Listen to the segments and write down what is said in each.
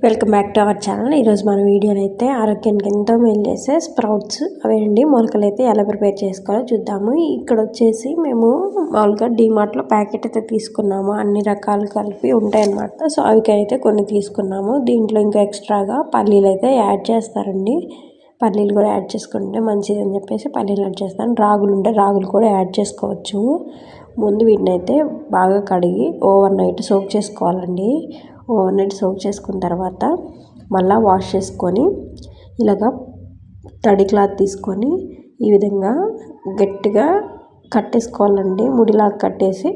Welcome back to our channel. ఈరోజు మన వీడియోలో అయితే ఆరోగ్యానికి ఎంతో మేలు చేసే స్ప్రౌట్స్ అవేండి మొలకలు అయితే ఎలా ప్రిపేర్ చేసుకోవాలో చూద్దాము. ఇక్కడ వచ్చేసి మేము మామూలుగా డీమార్ట్లో ప్యాకెట్ అయితే తీసుకున్నాము. అన్ని రకాలు కలిపి ఉంటాయన్నమాట. సో అవి అయితే కొన్ని తీసుకున్నాము. దీంట్లో ఇంకా ఎక్స్ట్రాగా పల్లీలు అయితే యాడ్ చేస్తారండి. పల్లీలు కూడా యాడ్ చేసుకుంటే మంచిది అని చెప్పేసి పల్లీలు యాడ్ చేస్తాను. రాగులు ఉంటే రాగులు కూడా యాడ్ చేసుకోవచ్చు. ముందు వీటిని అయితే బాగా కడిగి ఓవర్ నైట్ సోక్ చేసుకోవాలండి. ఓవర్ నైట్ సోక్ చేసుకున్న తర్వాత మళ్ళీ వాష్ చేసుకొని ఇలాగా తడి క్లాత్ తీసుకొని ఈ విధంగా గట్టిగా కట్టేసుకోవాలండి. ముడిలాగా కట్టేసి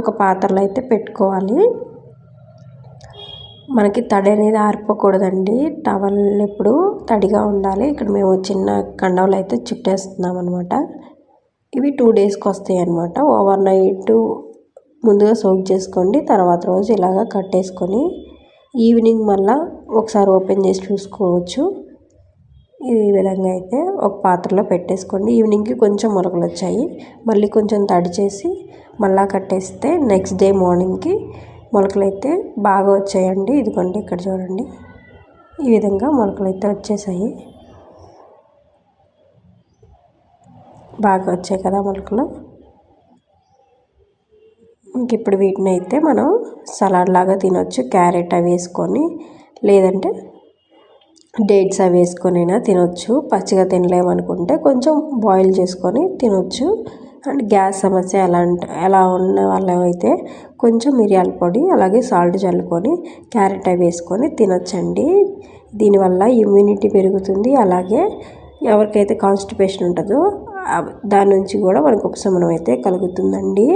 ఒక పాత్రలో అయితే పెట్టుకోవాలి. మనకి తడి అనేది ఆరిపోకూడదండి. టవల్ ఎప్పుడు తడిగా ఉండాలి. ఇక్కడ మేము చిన్న కండవలు అయితే చుట్టేస్తున్నాం అనమాట. ఇవి 2 డేస్కి వస్తాయి అన్నమాట. ఓవర్ నైట్ ముందుగా సోక్ చేసుకోండి. తర్వాత రోజు ఇలాగా కట్టేసుకొని ఈవినింగ్ మళ్ళీ ఒకసారి ఓపెన్ చేసి చూసుకోవచ్చు. ఈ విధంగా అయితే ఒక పాత్రలో పెట్టేసుకోండి. ఈవినింగ్కి కొంచెం మొలకలు వచ్చాయి. మళ్ళీ కొంచెం తడి చేసి మళ్ళీ కట్టేస్తే నెక్స్ట్ డే మార్నింగ్కి మొలకలు అయితే బాగా వచ్చాయండి. ఇదిగోండి ఇక్కడ చూడండి, ఈ విధంగా మొలకలు అయితే వచ్చేసాయి. బాగా వచ్చాయి కదా మొలకలు. ఇంక ఇప్పుడు వీటిని అయితే మనం సలాడ్ లాగా తినొచ్చు. క్యారెట్ అవి వేసుకొని, లేదంటే డేట్స్ అవి వేసుకొని అయినా తినొచ్చు. పచ్చిగా తినలేమనుకుంటే కొంచెం బాయిల్ చేసుకొని తినొచ్చు. అండ్ గ్యాస్ సమస్య ఎలా ఉన్న వాళ్ళైతే కొంచెం మిరియాల పొడి అలాగే సాల్ట్ చల్లుకొని క్యారెట్ అవి వేసుకొని తినొచ్చండి. దీనివల్ల ఇమ్యూనిటీ పెరుగుతుంది. అలాగే ఎవరికైతే కాన్స్టిపేషన్ ఉంటుందో దాని నుంచి కూడా మనకు ఉపశమనం అయితే కలుగుతుందండి.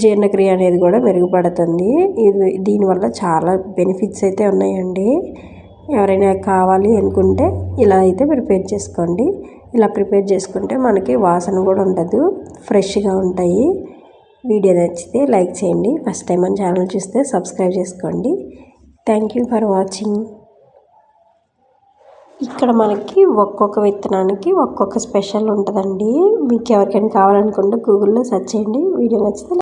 జీర్ణక్రియ అనేది కూడా మెరుగుపడుతుంది. దీనివల్ల చాలా బెనిఫిట్స్ అయితే ఉన్నాయండి. ఎవరైనా కావాలి అనుకుంటే ఇలా అయితే ప్రిపేర్ చేసుకోండి. ఇలా ప్రిపేర్ చేసుకుంటే మనకి వాసన కూడా ఉండదు, ఫ్రెష్గా ఉంటాయి. వీడియో నచ్చితే లైక్ చేయండి. ఫస్ట్ టైం మన ఛానల్ చూస్తే సబ్స్క్రైబ్ చేసుకోండి. Thank you for watching. ఇక్కడ మనకి ఒక్కొక్క విత్తనానికి ఒక్కొక్క స్పెషల్ ఉంటుందండి. మీకు ఎవరికైనా కావాలనుకుంటే గూగుల్లో సెర్చ్ చేయండి. వీడియో నచ్చితే